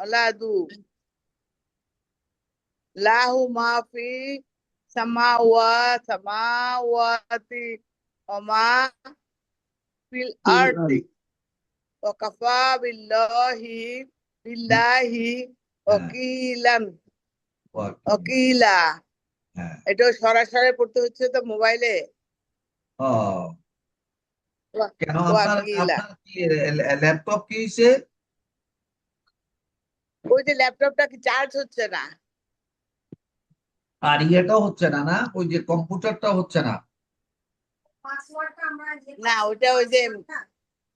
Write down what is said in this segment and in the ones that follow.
ওয়ালাদু লাহু মাফি সামাওয়াতি ওয়া মা ফিল আরদি ওয়া কাফা বিল্লাহি হ্যাঁ, ওয়াকিলান ওয়াকিল। ওয়াকিলা। হ্যাঁ। এটা সরাসরি পড়তে হচ্ছে তো মোবাইলে। ও, কেন আপনার ওয়াকিলা। আপনার কি ল্যাপটপ কি হয়েছে? ওই যে ল্যাপটপটা কি চার্জ হচ্ছে না। আর ইয়েটাও হচ্ছে না, না ওই যে কম্পিউটারটা হচ্ছে না? না ওইটা ওই যে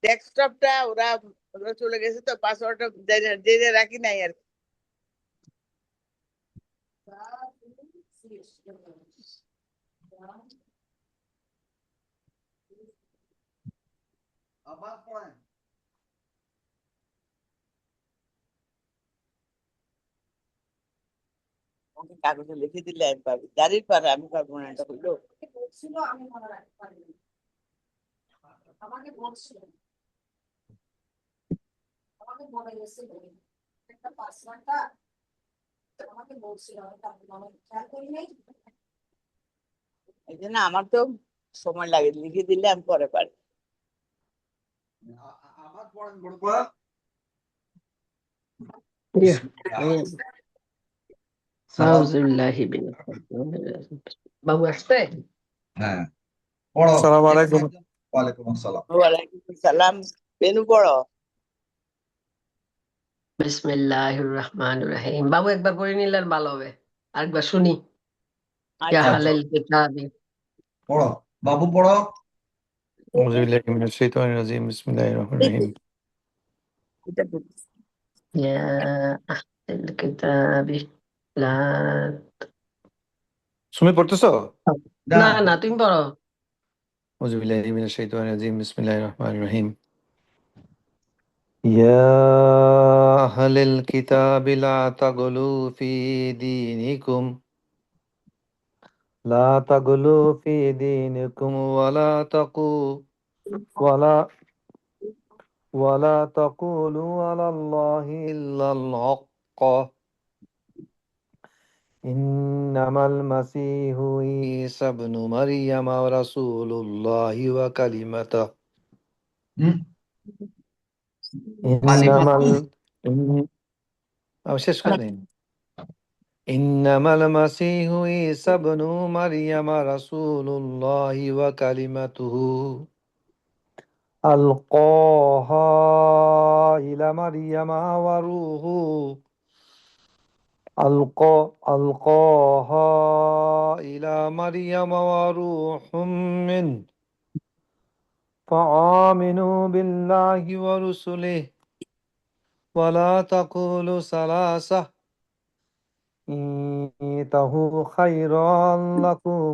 ডেস্কটপটা ওরা ওরা চলে গেছে তো, পাসওয়ার্ডটা জেনে রাখি নাই আর কি। আবার পড়েন। ওকে কাগজে লিখে দিলে আমি পারবো, জানির পারে, আমি পারবো না, এটা হইলো। এই জন্য আমার তো সময় লাগে, লিখে দিলে আমি পরে পারি। আবার পড়েন বড়পা। Yeah. বিসমিল্লাহ। সালাম। আউযুবিল্লাহি মিনাশ শাইতানির রাজিম। বাবু আসছে? হ্যাঁ, পড়ো। সালাম যে কোনো আলাইকুম। একজন। ওয়ালাইকুম আসসালাম। ওয়ালাইকুম সালাম। বেনু পড়ো। বিসমিল্লাহির রহমানির রহিম। বাবু একবার পড়ে নিলে আর ভালো হবে। আরেকবার শুনি। ইয়া আচ্ছা আচ্ছা, আহলাল কিতাবি। পড়ো। বাবু পড়ো। আউযু বিল্লাহি মিনাশ শাইতানির রাজিম। বিসমিল্লাহির রহমানির রহিম। এটা পড়ছি। ইয়া আহলাল কিতাবি লা। তুমি পড়তেছো? না। না না তুমি পড়ো। আউযু বিল্লাহি মিনাশ শাইতানির রাজিম। বিসমিল্লাহির রহমানির রহিম। ইয়া আহলাল কিতাবি লা তাগলু ফি দীনিকুম ওয়ালা তাকুলু আলাল্লাহি ইল্লাল হক্ক। ইন্নামাল মাসীহু ঈসা ইবনু মারইয়াম রাসূলুল্লাহি ওয়া কালিমাতুহু। হুম। ইন্নামাল কালিমাতু। আমি শেষ করে দিন। ইন্নামাল মাসীহু ঈসা ইবনু মারইয়াম রাসূলুল্লাহি ওয়া কালিমাতুহু আলকাহা ইলা মারইয়ামা ওয়া রূহু ألقاها إلى مريم وروح منه فآمنوا بالله ورسله ولا تقولوا ثلاثة انتهوا خيرا لكم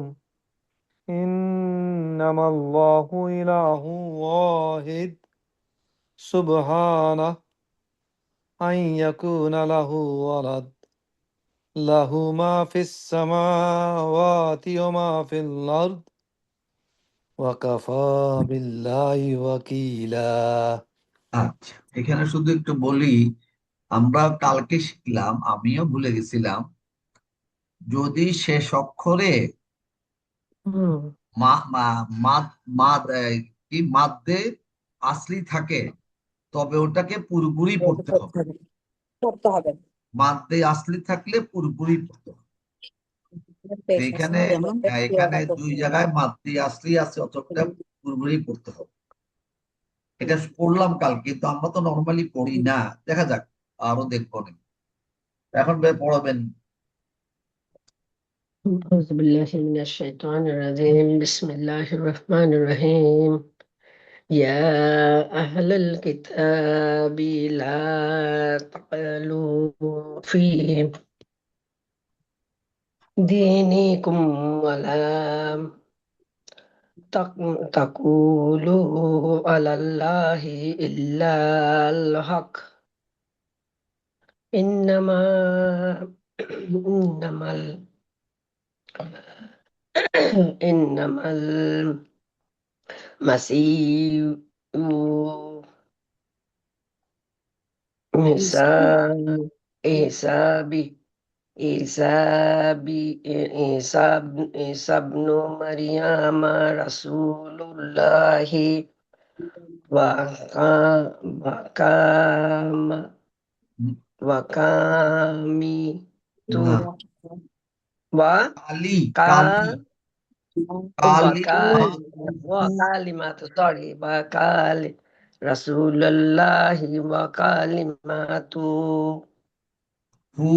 إنما الله إله واحد سبحانه أن يكون له ولد له ما في السماوات وما في الأرض ওয়াকাফা বিল্লাহি ওয়াকিলা। আচ্ছা, এখানে শুধু একটু বলি, আমরা কালকে শিখলাম, আমিও ভুলে গেছিলাম, যদি শেষ অক্ষরে হুম। মা মা মাদ মাদ কি মাদ্দে আসলি থাকে, তবে ওটাকে পুরোপুরি পড়তে হবে। পড়তে হবে। মাদ্দে আসলি থাকলে পুরোপুরি পড়তে হবে। তো এখানে যেমন এখানে দুই জায়গায় মাদ্দে আসলি আছে, অতটা পুরোপুরি পড়তে হবে। এটা পড়লাম কাল, কিন্তু আমরা তো নর্মালি পড়ি না। দেখা যাক, আরো দেখবো না। এখন পড়াবেন। أعوذ بالله من الشيطان الرجيم بسم الله الرحمن الرحيم يا أهل الكتاب لا تغلوا في دينكم ولا تقولوا على الله إلا الحق إنما إنما إنما المسيح حساب حسابي عيسى ابن مريم رسول الله وكام وكاميتو না কালি কালি কালি وكال وكلمات sorry وكال رسول الله وكلماته হু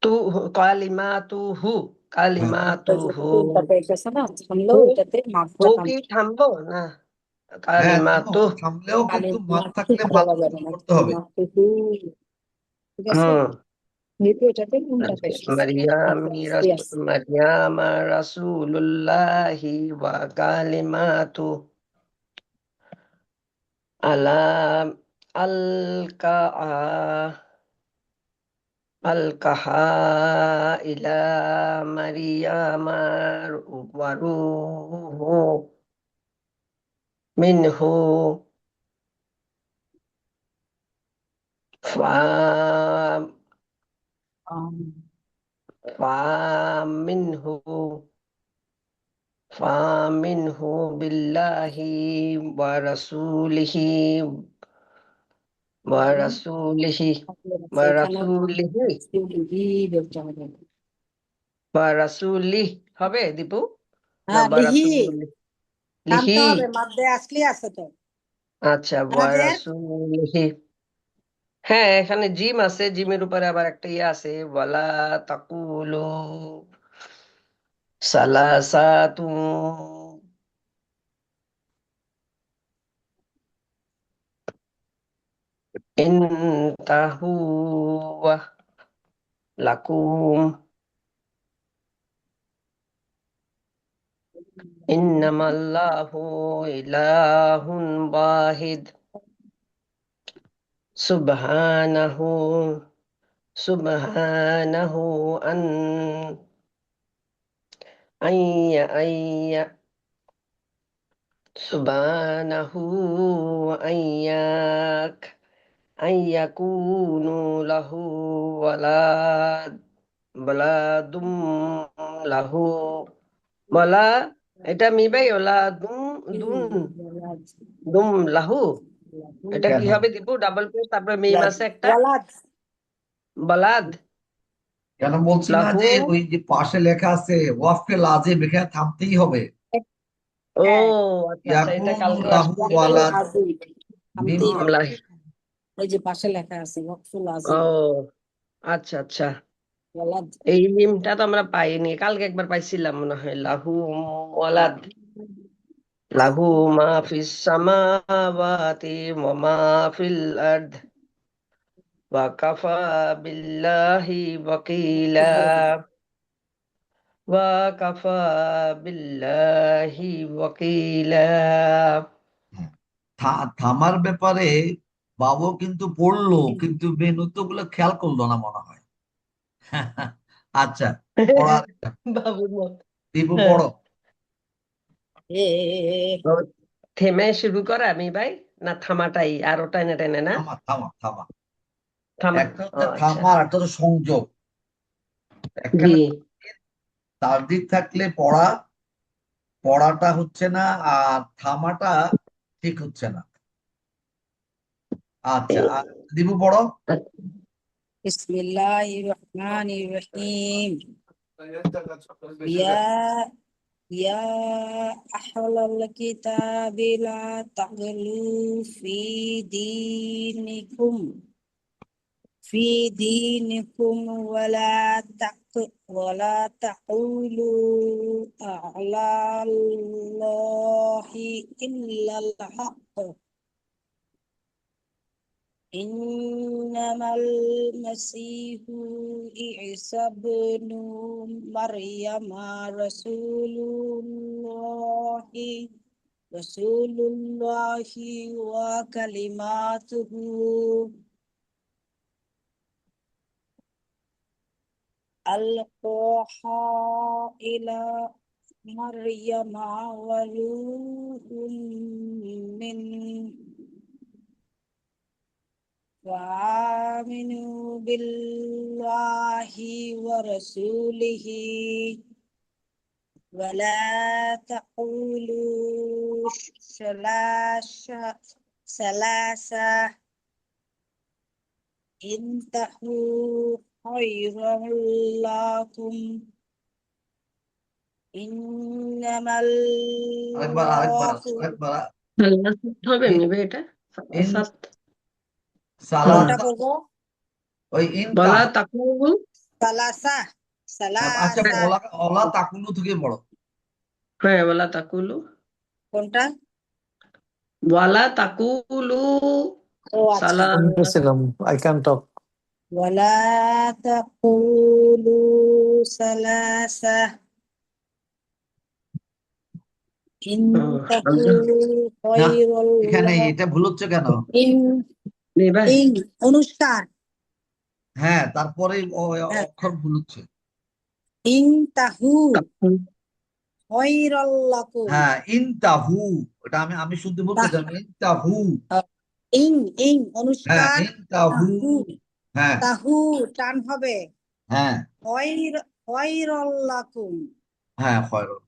তো কালিমাতুহু কালিমাতুহু হু হু কি থামবো না হ্যাঁ থামো কালিমাতু থামলেও কিন্তু মাত থাকলে মাত উচ্চারণ করতে হবে হুম মারিয়ামা রাসূলুল্লাহি ওয়া কালিমাতু আলা আলকা আলকাহা ইলা মারিয়ামার ওয়ারুহু মিনহু ফা فمنه فمنه بالله ورسوله ورسوله ورسوله ورسوله হবে দীপু না বরাসুলিহি আচ্ছা বরাসুলিহি হ্যাঁ এখানে জিম আছে জিমের উপরে আবার একটা ইয়ে আছে ওয়ালা তাকুলু সালাসাতু ইনতাহু লাকুম ইন্নামাল্লাহু ইলাহুন ওয়াহিদ সুবহানাহু সুবহানাহু আইয়া আইয়া সুবহানাহু আইয়াক আইয়াকুনু লাহু ওয়ালাদ ওয়ালাদুম লাহু বলা এটা মিবাই ওলা দুম লাহু এটা কি কেন হবে দীপু ডাবল পেজ তারপরে মিম আছে একটা বলাদ কেন বলছি না লাহু যে ওই যে পাশে লেখা আছে ওয়াফে লাজিম এখানে থামতেই হবে ও আচ্ছা আচ্ছা এটা ইয়াকুনু কালকে লাহু আসবে ওয়ালাদ মিম লাহি ও আচ্ছা আচ্ছা এই মিমটা তো আমরা পাইনি কালকে একবার পাইছিলাম মনে হয় লাহু ওয়ালাদ লাহু মা ফিস সামাওয়াতি ওয়া মা ফিল আরদ ওয়া কাফা বিল্লাহি ওয়াকিলা ওয়া কাফা বিল্লাহি ওয়াকিলা থামার ব্যাপারে বাবু কিন্তু পড়লো কিন্তু মেনুতে গুলো খেয়াল করলো না মনে হয় আচ্ছা পড়ার বাবুর মত দীপু হ্যাঁ পড়ো তো থেমে শুরু করা আমি ভাই না থামাটাই আরো টাইনে টাইনে না থামা থামা থামা থামা একটা ও হচ্ছে আচ্ছা থামা আর একটা হচ্ছে সংযোগ জি একখানে তারদিক থাকলে পড়াটা হচ্ছে না আর থামাটা ঠিক হচ্ছে না আচ্ছা আর দীপু পড়ো يا أهل الكتاب لا تغلوا في دينكم ولا تقولوا على الله إلا الحق إنما المسيح عيسى ابن مريم رسول الله وكلماته ألقاها إلى مريم وروح من وآمنوا بالله ورسوله ولا تقولوا ثلاثة انتهوا خيرا لكم إنما আরেকবার الله হবে ইন নিবে এটা ইন সাত কোনটা সালাসা করবো? ওই ইন বলা তাকুলু সালাসা আচ্ছা সালাসা অলা তাকুলু থেকে বড় হ্যাঁ বলা তাকুলু কোনটা? ওয়ালা তাকুলু ও আচ্ছা সালা আমি বলছিলাম I can talk. ولا تقولوا ثلاثة انتهوا না خيرا এখানে لكم এটা ভুল হচ্ছে কেন ইন নেবা ইন অনুষ্ঠান হ্যাঁ তারপরে হ্যাঁ, অক্ষর ভুল হচ্ছে ইনতাহু তাকুল খয়রাল লাকুম হ্যাঁ ইনতাহু এটা আমি শুদ্ধ বলতেছিলাম ইনতাহু ইন ইন হ্যাঁ অনুষ্ঠান ইনতাহু তাহু হ্যাঁ তাহু টান হবে হ্যাঁ খয়রাল লাকুম হ্যাঁ খয়রুল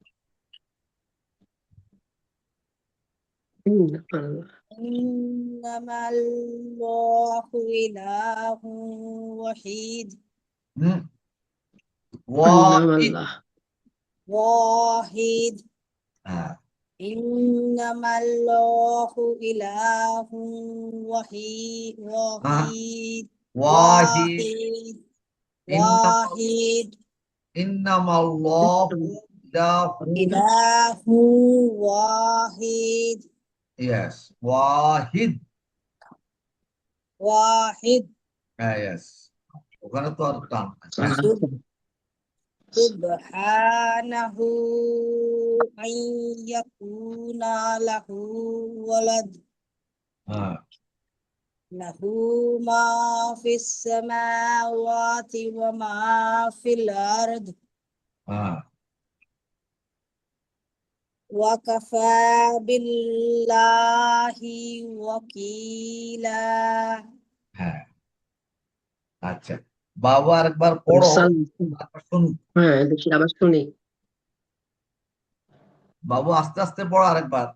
ইন্নামাল্লাহু ইলাহুন ওয়াহিদ হুম ওয়াহিদ আল্লাহ ওয়াহিদ হ্যাঁ ইন্নামাল্লাহু ইলাহুন ওয়াহিদ ওয়াহিদ ওয়াহিদ ওয়াহিদ ইন্নামাল ওয়াহিদ ইন্নামাল্লাহু ইলাহু ইলাহু ওয়াহিদ ইয়েস ওয়াহিদ ওয়াহিদ হ্যাঁ ইয়েস ওখানে তো আর টান নাই। সুবহানাহু আন ইয়াকুনা লাহু ওয়ালাদ হ্যাঁ লাহু মা ফিস সামাওয়াতি ওয়া মা ফিল আরদ হ্যাঁ ওয়া কাফা বিল্লাহি ওয়াকিলা হ্যাঁ আচ্ছা বাবা আরেকবার পড়ো তারপর শুনুন হ্যাঁ দেখি আবার শুনি বাবু আস্তে আস্তে পড়ো আরেকবার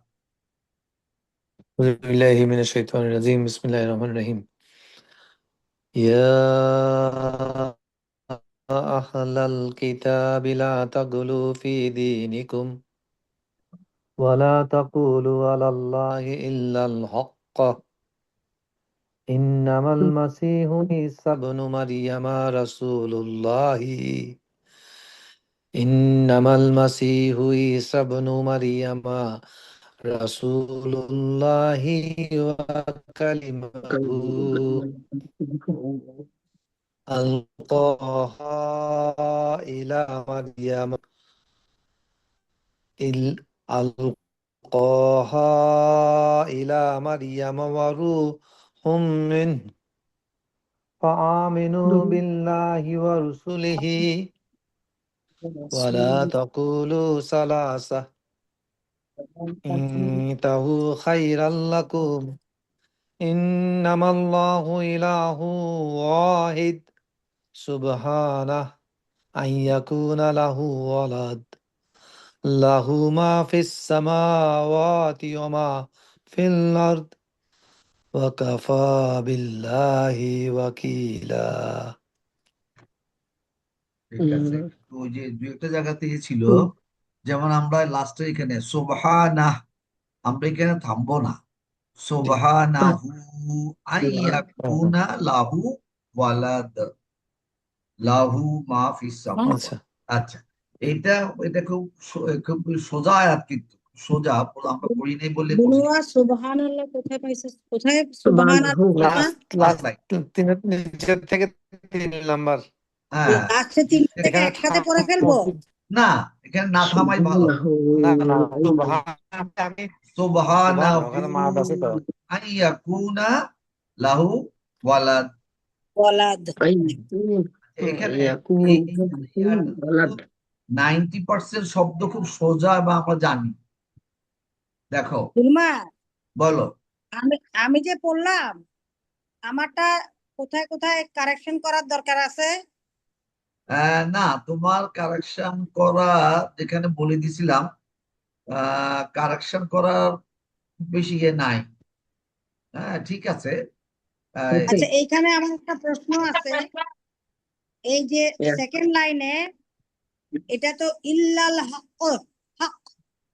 أعوذ بالله من الشيطان الرجيم بسم الله الرحمن الرحيم يا أهل الكتاب لا تغلوا في دينكم ولا تقولوا على الله إلا الحق إنما المسيح عيسى ابن مريم رسول الله إنما المسيح عيسى ابن مريم رسول الله وكلمته ألقاها إلى مريم ألقاها إلى مريم وروح منه فآمنوا بالله ورسله ولا تقولوا ثلاثة انتهوا خيرا لكم إنما الله إله واحد سبحانه أن يكون له ولد له ما في السماوات وما في الأرض وكفى بالله وكيلا ঠিক আছে তো ওই যে দু একটা জায়গাতে ছিল যেমন আমরা লাস্টে এখানে সুবহানাহ আমরা এখানে থামবো না সুবহানাহু আইয়াকুনা লাহু ওয়ালাদ লাহু মা ফিস সামাওয়াত আচ্ছা আচ্ছা এটা এটা খুব সোজা আয়াত কিন্তু সোজা আমরা পড়ি নাই বলে কঠিন বুনুয়া সুবহানাল্লাহ কোথায় পাইছে কোথায় সুবহানাল্লাহ লাস্ট লাইন নিচের থেকে 3 নাম্বার হ্যাঁ লাস্টে তিনটে থেকে এখানে একসাথে পড়ে ফেলবো না এখানে না থামাই ভালো না না আমি সুবহান সুবহানাহু ওখানে মাদ আছে তো আইয়াকুনা লাহু ওয়ালাদ ওয়ালাদ এখানে এই 90% শব্দ খুব সোজা এবং আমরা জানি দেখো বুলমা বলো আমি আমি যে পড়লাম আমারটা কোথায় কোথায় কারেকশন করার দরকার আছে? না, তোমার কারেকশন করা যেখানে বলে দিছিলাম, কারেকশন করার বেশি ইয়ে নাই। হ্যাঁ, ঠিক আছে। আহ, আচ্ছা, এইখানে আমার একটা প্রশ্ন আছে। এই যে Yeah. সেকেন্ড লাইনে, এটা তো ইল্লাল হক, হক,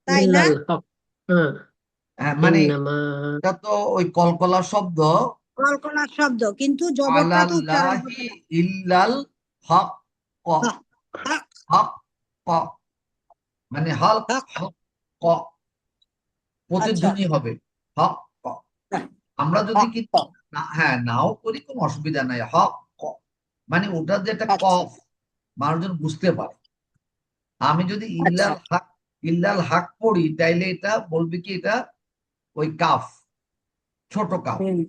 তাই না? ইল্লাল হক। হ্যাঁ, মানে ইন্নামা এটা তো ওই কলকলা শব্দ, কলকলার শব্দ, কিন্তু জবরটা তো উচ্চারণ আলাল্লাহি করতে না। ইল্লাল হক, হক, হক, হক, মানে হাল হক। হক, আচ্ছা, প্রতিধ্বনি হবে হক ক। আমরা যদি হক, কিন্তু হক। হ্যাঁ নাও করি কোনো অসুবিধা নাই, হক ক মানে ওটা যেটা আচ্ছা, কফ মানুষজন বুঝতে পারে। আমি যদি আচ্ছা। ইল্লাল হাক পড়ি তাইলে এটা বলবে কি এটা ওই কাফ, ছোট কাফ, হুম,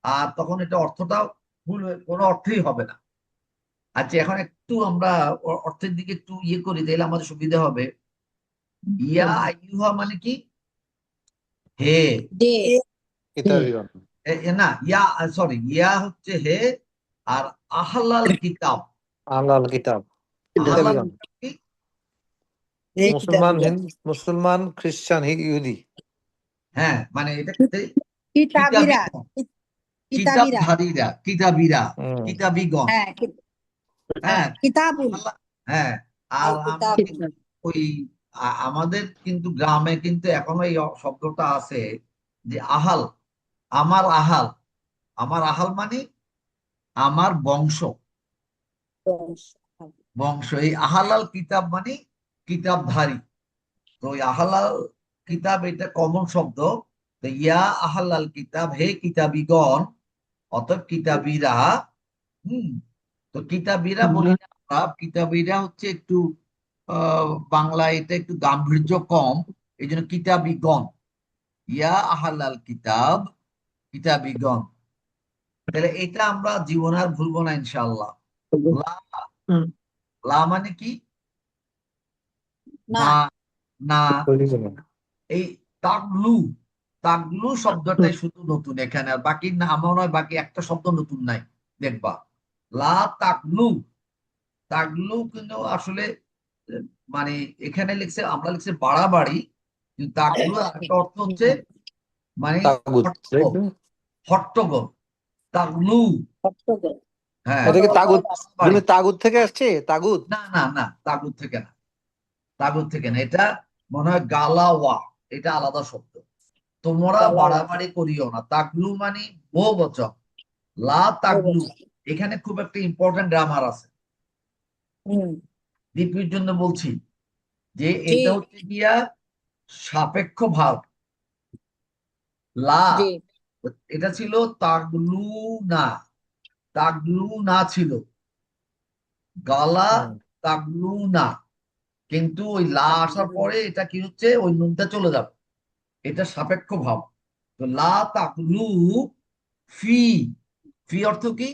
আর তখন এটা অর্থটা ভুল কোনো অর্থই হবে না। আচ্ছা, এখন একটু আমরা অর্থের দিকে একটু ইয়ে করি, তাহলে আমাদের সুবিধা হবে। ইয়া আইয়ুহা মানে কি? হে। দে, কিতাবিগণ। না, ইয়া, সরি, ইয়া হচ্ছে হে, আর আহলাল কিতাব, আহলাল কিতাব, আহলাল কিতাবিগণ। কি? হে মুসলমান, কিতাবিগণ। মুসলমান, খ্রিস্টান, ইহুদি। হ্যাঁ, মানে এটা কিতাবিরা, কিতাবিগণ, কিতাবিরা। কিতাবিরা, হুম। কিতাবিগণ। হ্যাঁ, হ্যাঁ, কিতাবুল, হ্যাঁ। আর আল আমরা কিতাবুল। কিন্তু ওই আমাদের কিন্তু গ্রামে কিন্তু এখনো এই শব্দটা আছে যে আহাল, আমার আহাল, আমার আহাল মানে আমার বংশ, বংশ। এই আহালাল কিতাব মানে কিতাবধারী। তো ওই আহালাল কিতাব এটা কমন শব্দ। তো ইয়া আহালাল কিতাব, হে কিতাবিগণ, অতএব কিতাবিরা। হুম। তো কিতাবিরা বলি না আমরা, কিতাবিরা হচ্ছে একটু বাংলায় এটা একটু গাম্ভীর্য কম, এই জন্য কিতাবিগণ। ইয়া আহালাল কিতাব, কিতাবিগণ। তাহলে এটা আমরা জীবনে আর ভুলবো না ইনশাআল্লাহ। লা, লা মানে কি? না, না, না। বলিস না। এই তাগলু, তাগলু শব্দটাই শুধু নতুন এখানে, আর বাকি না আমার নয়, বাকি একটা শব্দ নতুন নাই দেখবা। লা তাগলু, তাগলু কিন্তু আসলে আহ, মানে এখানে লিখছে, আমরা লিখছে বাড়াবাড়ি, কিন্তু তাগলু একটা অর্থ হচ্ছে মানে তাগুত, তাই হট্টগোল, তো? হট্টগোল, তাগলু। হট্টগোল। হ্যাঁ, এটা কি তাগুত? বাড়াবাড়ি। তুমি তাগুত থেকে আসছে? তাগুত? না, না, না, তাগুত থেকে না, তাগুত থেকে না। এটা মনে হয় গালাওয়া, এটা আলাদা শব্দ। তোমরা বাড়াবাড়ি করিও না, তাগলু মানে বহু বচন। লা তাগলু, এখানে খুব একটা ইম্পর্টেন্ট গ্রামার আছে, দীপির জন্য বলছি যে এটা হচ্ছে গিয়া সাপেক্ষ ভাব। লা, এটা ছিল তাগলু না, তাগলু না ছিল গালা, হুম। তাগলু না। কিন্তু ওই লা আসার পরে এটা কি হচ্ছে, ওই নুনটা চলে যাবে, এটা সাপেক্ষ ভাব। তো লা তাগলু ফি, ফি অর্থ কি?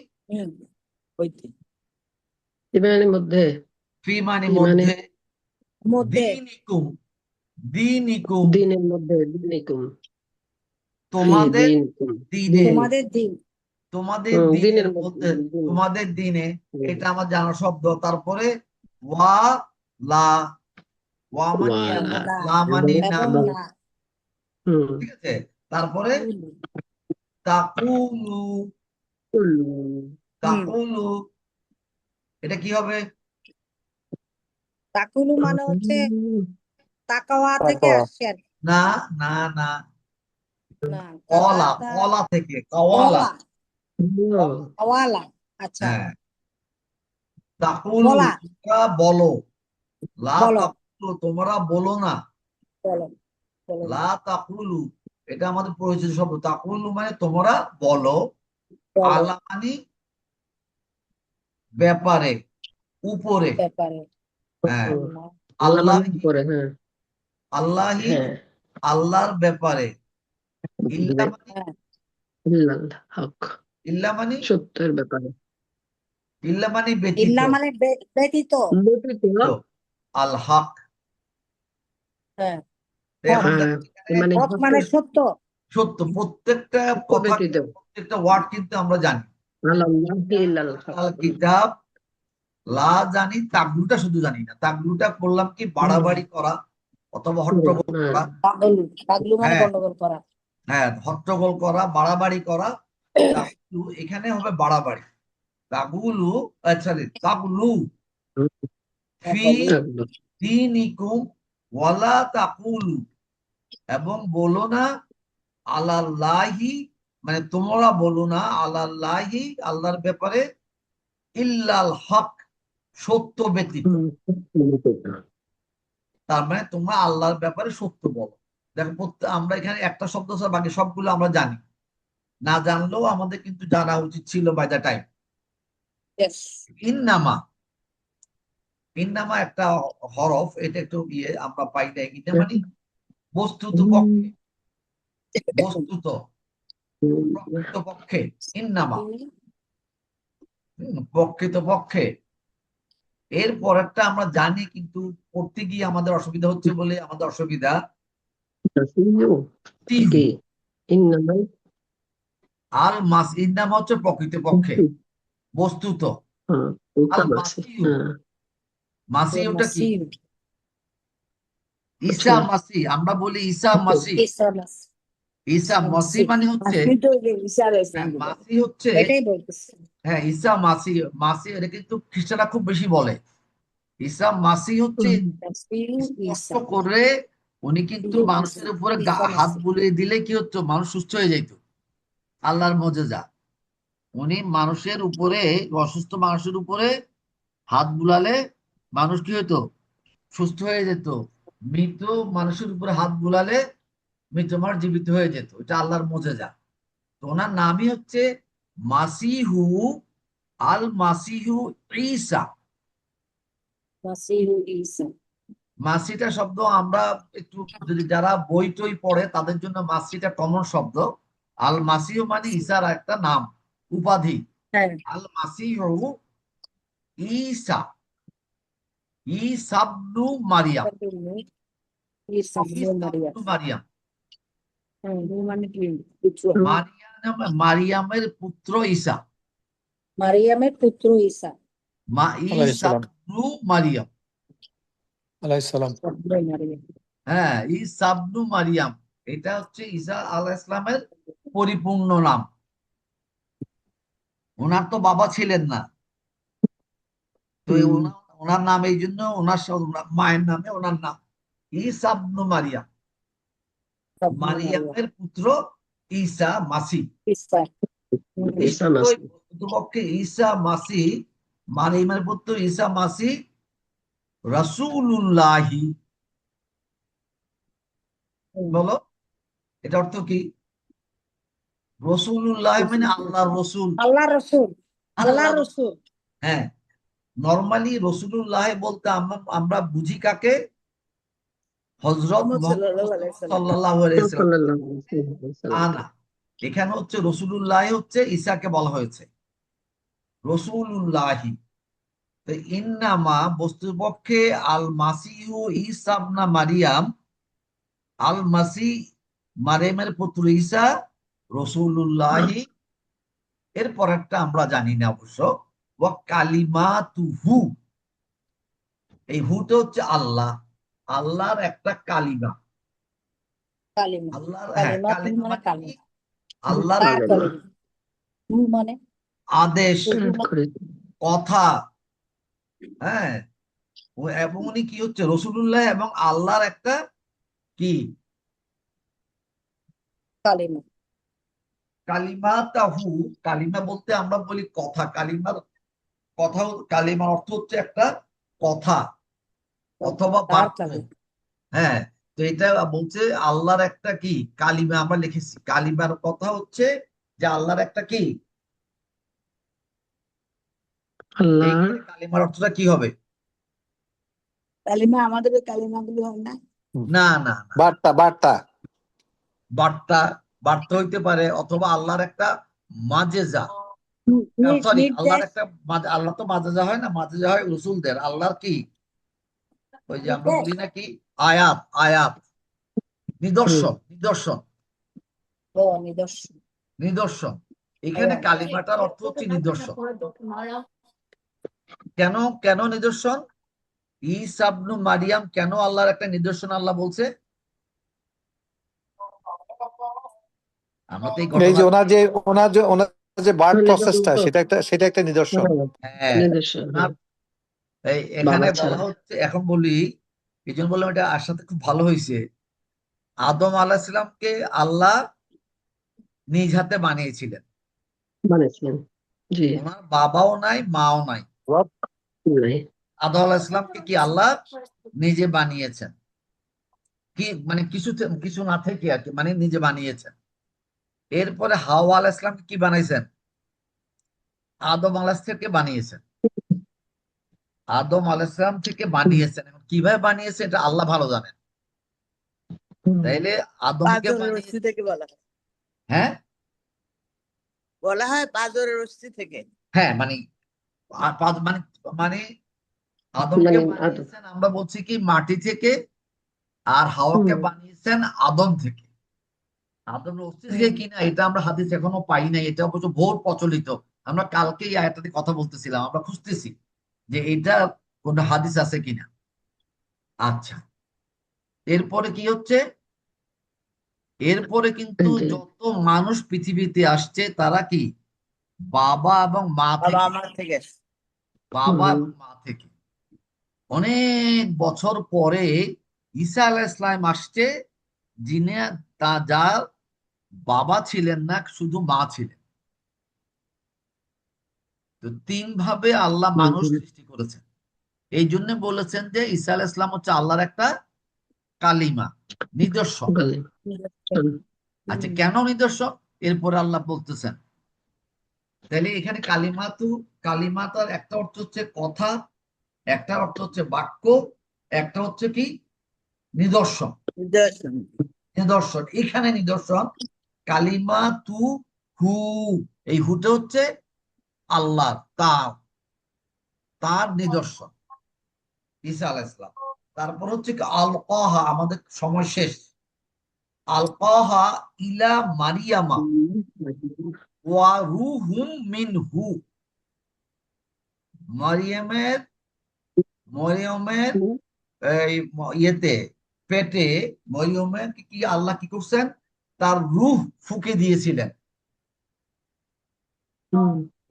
ইমানের মধ্যে, ফি মানে ইমানের মধ্যে, দিনিকুম, দিনিকুম, দিনের মধ্যে, দিনিকুম, ফি তোমাদের দিনিকুম, দিনে, তোমাদের দিন। তোমাদের দিনের দিনের মধ্যে, মধ্যে, দিন। তোমাদের দিনে, এটা আমার জানা শব্দ। তারপরে ওয়া, লা, ওয়া মানে ওয়ালা, এমন, লা মানে না, এবং এবং না। ঠিক আছে। তারপরে তাকুলু, তাকুলু, এটা কি হবে? তাকুলু মানে হচ্ছে তাকাওয়া থেকে তাকওয়া। আসছে আর কি। না, না, না, না, কলা, কলা থেকে, কওয়ালা। কাওয়ালা। আচ্ছা, হ্যাঁ, তাকুলু বলা, তোমরা বলো, লা বলো, তাকুলু তোমরা বলো না, বলো, বলো। লা তাকুলু এটা আমাদের পরিচিত শব্দ। তাকুলু মানে তোমরা বলো, বলো, আলা মানে ব্যাপারে, উপরে। ব্যাপারে। হ্যাঁ, আল্লাহ আল্লাহ, মানে করে, হ্যাঁ, আল্লাহি, হ্যাঁ, আল্লাহর ব্যাপারে। ইল্লা মানে, হ্যাঁ, ইল্লাল হক, ইল্লা মানে, সত্যের ব্যাপারে, ইল্লা মানে ব্যতীত, ইল্লা মানে ব্যতীত। ব্যতীত, আল হক। হ্যাঁ, এখন হ্যাঁ, দেখো এখানে মানে হক মানে সত্য। সত্য, প্রত্যেকটা কথা ব্যতীত, প্রত্যেকটা ওয়ার্ড কিন্তু আমরা জানি। আলাল্লাহি ইল্লাল হক। আল কিতাব, লা জানি, তাগলুটা শুধু জানি না। তাগলুটা করলাম কি বাড়াবাড়ি করা অথবা হট্টগোল করা। পাগলু পাগলু মানে হ্যাঁ গন্ডগোল করা। হ্যাঁ, হট্টগোল করা, বাড়াবাড়ি করা। তাগলু এখানে হবে বাড়াবাড়ি। তাগুলু, সরি, তাগলু ফি তাগলু। দীনিকুম ওয়ালা তাকুলু, এবং বলো না আলাল্লাহি, মানে তোমরা বলো না আলাল্লাহি, আল্লাহর ব্যাপারে, ইল্লাল হক, সত্য ব্যতীত। তার মানে তোমরা আল্লাহর ব্যাপারে সত্য বলো। দেখো আমরা এখানে একটা শব্দ ছাড়া বাকি সবগুলো আমরা জানি, না জানলেও আমাদের কিন্তু জানা উচিত ছিল বাই দ্য টাইম। Yes. ইন্নামা, ইন্নামা একটা হরফ, এটা একটু আমরা পাই না। এটা মানে বস্তুত পক্ষে, বস্তুত, প্রকৃত পক্ষে, ইন্নামা প্রকৃত পক্ষে। এর পরেরটা আমরা জানি কিন্তু পড়তে গিয়ে আমাদের অসুবিধা হচ্ছে বলে আমাদের অসুবিধা। কি ইন্নামাল আল মাস, ইন্নামা হচ্ছে প্রকৃত পক্ষে, বস্তুত। আল মাসিহু, মাসিহুটা কি? Masihu. ঈসা মাসি, আমরা বলি ঈসা মাসি। Isa mas. ঈসা মাসি মানে হচ্ছে, Masihu তো এই যে ঈসা আলাইহিস সালাম বলে। মাসি হচ্ছে, এটাই বলতেছে। হ্যাঁ ঈসা মাসি, মাসি এটা কিন্তু খ্রিস্টানরা খুব বেশি বলে। ঈসা মাসি হচ্ছে Masihu স্পষ্ট Isa. করে উনি কিন্তু ঈসা মানুষের উপরে ঈসা হাত মাসিহ। বুলিয়ে দিলে কি হতো, মানুষ সুস্থ হয়ে যেত। আল্লাহর মজেজা, উনি মানুষের উপরে, অসুস্থ মানুষের উপরে হাত বুলালে মানুষ কি হতো, সুস্থ হয়ে যেত। মৃত মানুষের উপরে হাত বুলালে মৃত মানুষ জীবিত হয়ে যেত। এটা আল্লাহর মজেজা। তো ওনার নামই হচ্ছে মাসিহু, আল মাসিহু ঈসা। Masihu Isa. মাসিটা শব্দ আমরা একটু যদি যারা বই টই পড়ে তাদের জন্য মাসিটা কমন শব্দ। আল মাসিহু মানে ঈসার একটা নাম, উপাধি। হ্যাঁ। আল মাসিহু ঈসা, ঈসাবনু Mariam, Isa bin Maryam. ঈসাবনু Mariam. হ্যাঁ, মানে কি পুত্র। মারিয়ামের পুত্র ঈসা, মারিয়ামের পুত্র ঈসা। আলাইহিস সালাম, ঈসাবনু মারিয়াম। আলাইহিস সালাম। মারিয়াম। হ্যাঁ, ঈসাবনু মারিয়াম, এটা হচ্ছে ঈসা আলাইহিস সালামের পরিপূর্ণ নাম। ওনার তো বাবা ছিলেন না, তো ওনার নাম এই জন্য, ওনার মায়ের নামে ওনার নাম ঈসাবনু মারিয়াম। মারিয়ামের পুত্র ঈসা মাসি। ঈসা। ঈসা মাসি। প্রকৃতপক্ষে ঈসা মাসি, মারিয়ামের পুত্র ঈসা মাসি রাসূলুল্লাহি। বলো এটা অর্থ কি? রসুল্লাহ মানে আল্লাহর রসুল। আল্লাহ রসুল। আল্লাহ আল্লাহ, রসুল। হ্যাঁ। নরমালি রসুলুল্লাহ বলতে আমরা বুঝি কাকে? হযরত মুহাম্মদ মুহাম্মদ সাল্লাল্লাহু আলাইহি সাল্লাম। সাল্লাল্লাহু আলাইহি ওয়াসাল্লাম। সাল্লাল্লাহু আলাইহি ওয়াসাল্লাম। না, এখানে হচ্ছে রসুলুল্লাহ হচ্ছে ঈসাকে বলা হয়েছে রসুলুল্লাহি। তো ইন্নামা বস্তুপক্ষে আল মাসিহু ঈসা ইবনে মারিয়াম, আল মাসি মারিয়ামের পুত্র ঈসা রসুলুল্লাহি। এরপর একটা আমরা জানি না অবশ্য, ওয়া কালিমাতুহু, এই হুটা হচ্ছে আল্লাহ, আল্লাহর একটা কালিমা। কালিমা। আল্লাহর, হ্যাঁ, কালিমা কালিমা মানে মানে কি? কালিমা। আল্লাহর তার একটা কালিমা। মানে আদেশ, করে কথা। হ্যাঁ, এবং উনি কি হচ্ছে রসুলুল্লাহ এবং আল্লাহর একটা কি কালিমা। কালিমা তাহু। কালিমা বলতে আমরা বলি কথা, কালিমার কথা, কালিমার অর্থ হচ্ছে একটা কথা অথবা তার বাক্য। কালিমা। হ্যাঁ, তো এটা বলছে আল্লাহর একটা কি কালিমা। আমরা লিখেছি কালিমার কথা হচ্ছে যে আল্লাহর একটা কি, আল্লাহ এইখানে কালিমার অর্থটা কি হবে? কালিমা আমাদের ওই কালিমাগুলো হয় না। না না না, বার্তা, বার্তা। বার্তা, বার্তা হইতে পারে, অথবা আল্লাহর একটা মাজেজা। সরি, আল্লাহর নির্দেশ। একটা আল্লাহ তো মাজেজা হয় না, মাজেজা হয় রসুলদের। আল্লাহর কি, ওই যে আমরা নির্দেশ। বলি নাকি আয়াত, আয়াত, নিদর্শন, নিদর্শন, ও নিদর্শন। নিদর্শন। এখানে কালিমাটার অর্থ হচ্ছে নিদর্শন। কেন কেন নিদর্শন? ঈসা ইবনে মারিয়াম কেন আল্লাহর একটা নিদর্শন আল্লাহ বলছে? আমরা তো এই এই যে ঘটনা ওনার যে বার্থ মানে প্রসেসটা যখন সেটা একটা নিদর্শন। হ্যাঁ নিদর্শন, ওনার এখানে বাবা বলা ছাড়া। হচ্ছে, এখন বলি এই জন্য বললাম এটা আসাতে খুব ভালো হয়েছে। আদম আলাহিসামকে আল্লাহ নিজ হাতে বানিয়েছিলেন। বানিয়েছিলেন, জি। ওনার বাবাও নাই, মাও নাই। নাই। আদম আলাহিসামকে কি আল্লাহ নিজে বানিয়েছেন, কি মানে কিছু না থেকে আর কি, মানে নিজে বানিয়েছেন। এরপরে হাওয়া আলাহিসামকে কি বানাইছেন? আদম আলাহিসাম থেকে বানিয়েছেন। আদম আলাহিসাম থেকে বানিয়েছেন, এবং কিভাবে বানিয়েছে এটা আল্লাহ ভালো জানেন। তাইলে আদমকে পাঁচজনের অস্থি থেকে বলা হয়, হ্যাঁ বলা হয় পাঁচজনের অস্থি থেকে। হ্যাঁ মানে মানে মানে আদমকে মানে বানিয়েছেন আমরা বলছি কি মাটি থেকে, আর হাওয়াকে বানিয়েছেন আদম থেকে। আদমের অস্থি থেকে কিনা এটা আমরা হাদিস এখনো পাই নাই, এটা অবশ্য বহু প্রচলিত। আমরা কালকে এই আয়াতটাতে কথা বলতেছিলাম, আমরা খুঁজতেছি যে এটা কোন হাদিস আছে কিনা। আচ্ছা, এরপরে কি হচ্ছে? এরপরে কিন্তু যত মানুষ পৃথিবীতে আসছে তারা কি বাবা এবং মা বাবা থেকে, আমার থেকে। বাবা এবং মা থেকে। অনেক বছর পরে ঈসা আলাইহিস সালাম আসছে, যিনি যার বাবা ছিলেন না, শুধু মা ছিলেন। তো তিন ভাবে আল্লাহ মানুষ সৃষ্টি করেছেন। এই জন্য বলেছেন যে ঈসা আলাইহিস সালাম হচ্ছে আল্লাহর একটা কালিমা, নিদর্শন। আচ্ছা, কেন নিদর্শন? এরপরে আল্লাহ বলতেছেন। তাহলে এখানে কালিমাতার একটা অর্থ হচ্ছে কথা, একটা অর্থ হচ্ছে বাক্য, একটা হচ্ছে কি নিদর্শন। নিদর্শন এখানে নিদর্শন কালিমা তু হু, এই হুটা হচ্ছে আল্লাহ, তার নিদর্শন ঈসা আলাইহিস সালাম। তারপর হচ্ছে কি আল কাহা, আমাদের সময় শেষ। আল কাহা ইলা মারিয়ামা ওয়া রুহুম মিনহু, মারিয়ামের মরিয়মের এই ইয়েতে পেটে মরিয়মের কি আল্লাহ কি করছেন? তার রূহ ফুঁকে দিয়েছিলেন।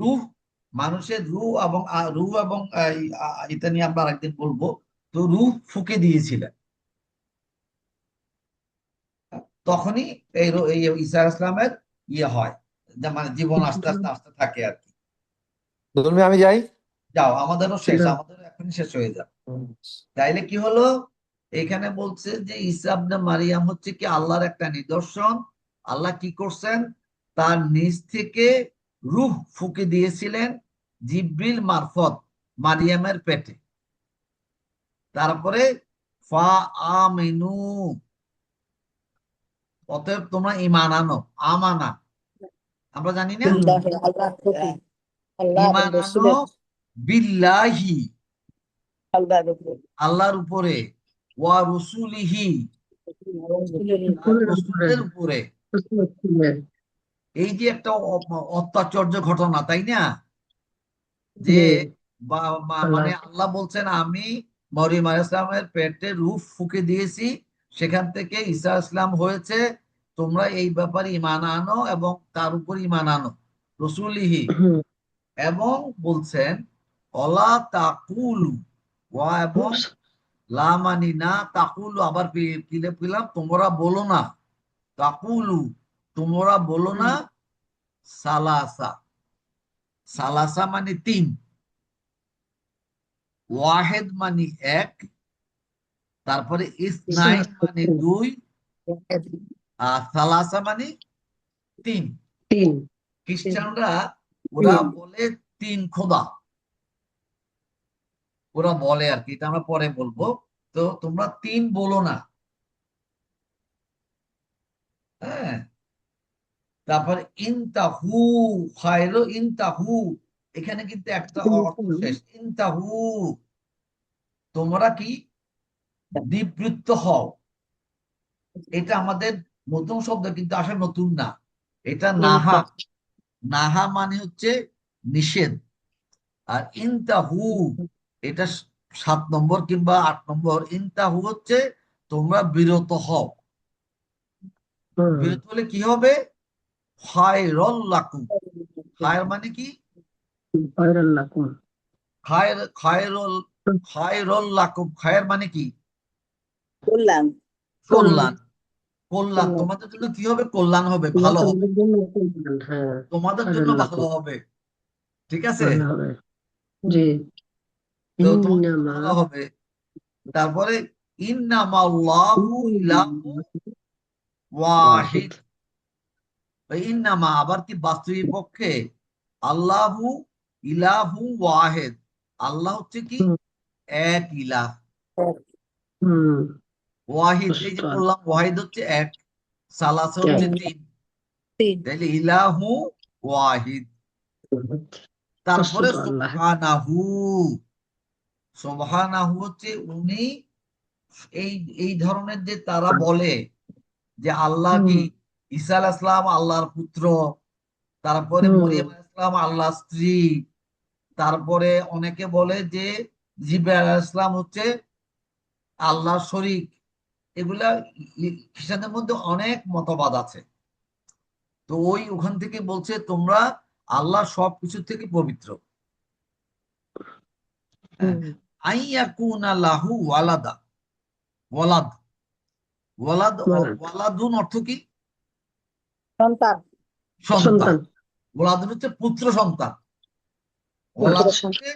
রূহ, মানুষের রূহ এবং এটা নিয়ে আমরা আরেকদিন বলবো। তো রূহ ফুঁকে দিয়েছিলেন, তখনই এই ঈসা ইসলামের ইয়ে হয়, মানে জীবন আস্তে আস্তে আস্তে থাকে আর কি। ধর্মী আমি যাই। যাও, আমাদেরও শেষ, আমাদেরও এখনই শেষ হয়ে যাবে। তাইলে কি হলো? এখানে বলছে যে ঈসা ইবনে মারিয়াম হচ্ছে কি আল্লাহর একটা নিদর্শন। আল্লাহ কি করছেন? তার নিজ থেকে রূহ ফুঁকে দিয়েছিলেন জিবরিল মারফত মারিয়ামের পেটে। তারপরে ফা আমিনু, অতএব তোমরা ঈমান আনো। আমানা আমরা জানি না, ঈমান আনো বিল্লাহি, আল্লাহর উপরে, ওয়া রসুলিহি, তার রসুলের উপরে। এই যে একটা অত্যাশ্চর্য ঘটনা, তাই না? যে মানে আল্লাহ বলছেন আমি মরিয়ম আলাইহিস সালামের পেটে রূহ ফুঁকে দিয়েছি, সেখান থেকে ঈসা ইসলাম হয়েছে, তোমরা এই ব্যাপারে ঈমান আনো এবং তার উপর ঈমান আনো রসুলিহি। এবং বলছেন অলা তাকুলু, ওয়া এবং লা মানি না, তাকুলু আবার পেলাম, তোমরা বলো না, তাকুলু তোমরা বলো না, সালাসা, সালাসা মানে তিন, ওয়াহেদ মানে এক, তারপরে ইসনাইন মানে দুই, আর সালাসা মানে তিন। খ্রিস্টানরা ওরা বলে তিন খোদা, ওরা বলে আর কি, এটা আমরা পরে বলবো। তো তোমরা তিন বলো না, হ্যাঁ। তারপর ইনতাহু খায়রু, ইনতাহু এখানে কিন্তু একটা অর্থ শেষ। ইনতাহু তোমরা কি নিবৃত্ত হও। এটা আমাদের নতুন শব্দ, কিন্তু আসলে নতুন না, এটা নাহা, নাহা মানে হচ্ছে নিষেধ, আর ইনতাহু এটা 7 নম্বর কিংবা 8 নম্বর। ইনতাহু হচ্ছে তোমরা বিরত হও। বিরত হলে কি হবে? খায়রুল লাকুম। খায়র মানে কি? খায়রুল লাকুম। খায়রুল লাকুম, খায়র মানে কি? বললাম কল্যাণ। কল্যাণ তোমাদের জন্য কি হবে? কল্যাণ হবে, ভালো হবে, হ্যাঁ, তোমাদের জন্য খায়রুল ভালো লাকুম, হবে। ঠিক আছে, ভালো হবে। জি। তো তোমাদের জন্য ইন্নামা ভালো হবে। তারপরে ইন্নামাল্লাহু ইলাহু ওয়াহিদ। ওয়াহিদ। ওই ইন্নামা আবার কি বাস্তবিক পক্ষে? আল্লাহু ইলাহু ওয়াহিদ, আল্লাহ হচ্ছে কি হুম, এক ইলাহ। হুম, ওয়াহিদ এই যে বুঝতে বললাম, ওয়াহিদ হচ্ছে এক, সালাসা হচ্ছে এক। 3, তাইলে ইলাহু ওয়াহিদ। তারপরে বস্তুত আল্লাহ। সুবহানাহু। সুবহানাহু হচ্ছে উনি, এই এই ধরনের যে তারা বলে যে আল্লাহ হুম, কি, ঈসা আলাইহিস সালাম আল্লাহর পুত্র, তারপরে হুম, মরিয়ম আলাইহিস সালাম আল্লাহর স্ত্রী, তারপরে অনেকে বলে যে জিবরাইল আলাইহিস সালাম হচ্ছে আল্লাহর শরীক। এগুলা খ্রিস্টানদের মধ্যে অনেক মতবাদ আছে। তো ওখান থেকে বলছে তোমরা আল্লাহ সবকিছু থেকে পবিত্র। হুম, আইয়াকুনা লাহু ওয়ালাদা। ওয়ালাদ, ওয়ালাদ, ওয়ালাদ, ওয়ালাদুন অর্থ কি? সন্তান। সন্তান। সন্তান। ওয়ালাদুন হচ্ছে পুত্র সন্তান। পুত্র ওয়ালাদ সন্তান। হচ্ছে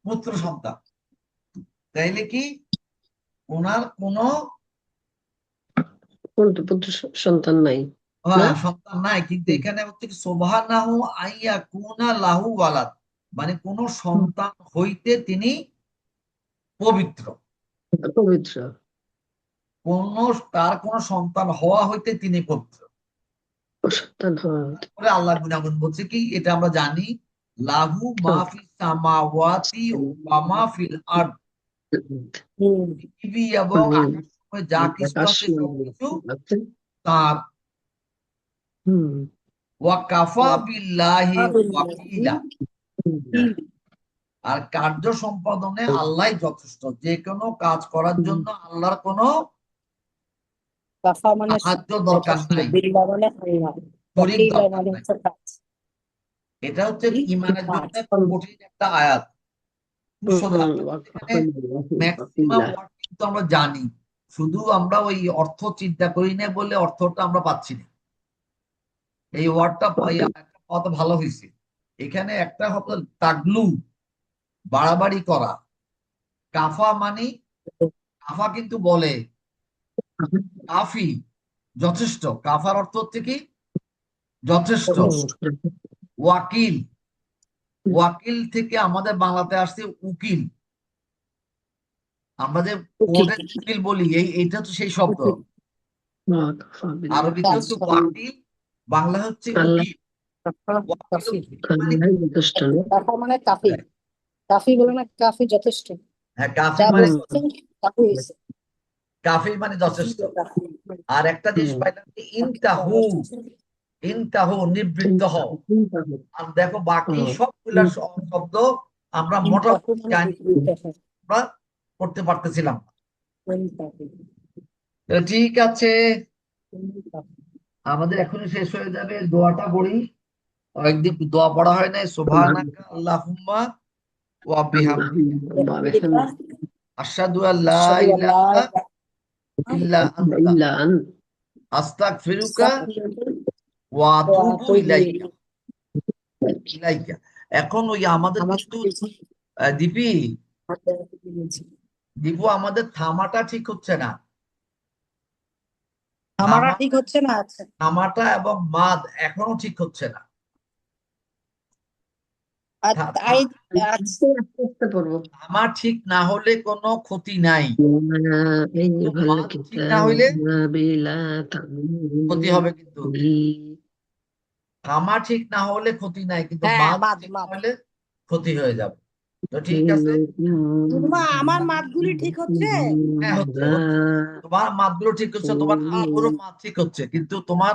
পুত্র সন্তান। তাইলে কি ওনার কোনো কিন্তু পুত্র সন্তান নাই না? সন্তান নাই, কিন্তু এখানে হচ্ছে কি সুবহানাহু আইয়াকুনা লাহু ওয়ালাদ, মানে কোন হুম, সন্তান হইতে তিনি পবিত্র। পবিত্র। তার কোন সন্তান হওয়া হইতে তিনি পবিত্র। সন্তান হওয়া। তারপরে আল্লাহ গুণাগুণ বলছে কি, এটা আমরা জানি, লাহু মা ফিস সামাওয়াতি ওয়া মা ফিল আরদ। পৃথিবী এবং আকাশ যা কিছু আকাশ আছে সবকিছু আছে। তার। হুম, ওয়া কাফা বিল্লাহি ওয়াকিলা, আর কার্য সম্পাদনে আল্লাহ যথেষ্ট। যে কোনো কাজ করার জন্য আল্লাহর কোনো কাফা মানে সাহায্য দরকার নাই, বিল্লাহ মানে আল্লাহ, শরীক ওয়াকিলা দরকার মানে নাই। হচ্ছে কাজ। এটা হচ্ছে ইমানের জন্য কাজ। খুব কঠিন একটা আয়াত, খুব সোজা। হুম, এখানে ম্যাক্সিমাম ওয়ার্ড কিন্তু আমরা জানি, শুধু আমরা ওই অর্থ চিন্তা করি না বলে অর্থটা আমরা পাচ্ছি না। এই ওয়ার্ডটা কত ভালো হয়েছে। এখানে একটা হবে তাগলু, বাড়াবাড়ি করা। কাফা মানে, কাফা কিন্তু বলে কাফি, যথেষ্ট। কাফার অর্থ হচ্ছে কি যথেষ্ট। ওয়াকিল, ওয়াকিল থেকে আমাদের বাংলাতে আসছে উকিল। আমরা যে কোর্টের উকিল বলি, এইটা হচ্ছে সেই শব্দ। আরবিতে হচ্ছে ওয়াকিল, বাংলা হচ্ছে আল্লাহ উকিল। ওয়াকিল মানে যথেষ্ট। কাফা মানে কাফি। কাফি বলে না, কাফি যথেষ্ট। হ্যাঁ, কাফি যা মানে বলছেন কাফি হয়েছে। কাফি মানে যথেষ্ট। আর একটা জিনিস পাইলাম যে ইনতাহু, ইনতাহু নিবৃত্ত হও। আর দেখো বাকি সবগুলা শব্দ আমরা মোটামুটি জানি, আমরা করতে পারতেছিলাম। তো ঠিক আছে, আমাদের এখনই শেষ হয়ে যাবে। দোয়াটা পড়ি, একদিন দোয়া পড়া হয় নাই। সুবহানাকা আল্লাহুম্মা ওয়া বিহামদিকা আশহাদু আল্লা ইলাহা ইল্লা আনতা আস্তাগফিরুকা ওয়া আতুবু ইলাইকা। ইলাইকা। এখন ওই আমাদের কিন্তু দীপি, দীপু আমাদের থামাটা ঠিক হচ্ছে না। আমারটা ঠিক হচ্ছে না। আচ্ছা, থামাটা এবং মাদ এখনো ঠিক হচ্ছে না। আর তাই আচ্ছা, থামা ঠিক না হলে কোনো ক্ষতি নাই, কিন্তু ভালো মাদ ঠিক না হইলে ক্ষতি হবে। কিন্তু থামা ঠিক না হলে ক্ষতি নাই, কিন্তু হ্যাঁ, মাদ মাদ ঠিক না মাদ হলে ক্ষতি হয়ে যাবে। তো ঠিক আছে, গুরুমা, আমার মাতগুলি ঠিক হচ্ছে? হ্যাঁ হচ্ছে হচ্ছে। তোমার মাদগুলো ঠিক হচ্ছে, তোমার আবুরও মাদ ঠিক হচ্ছে, কিন্তু তোমার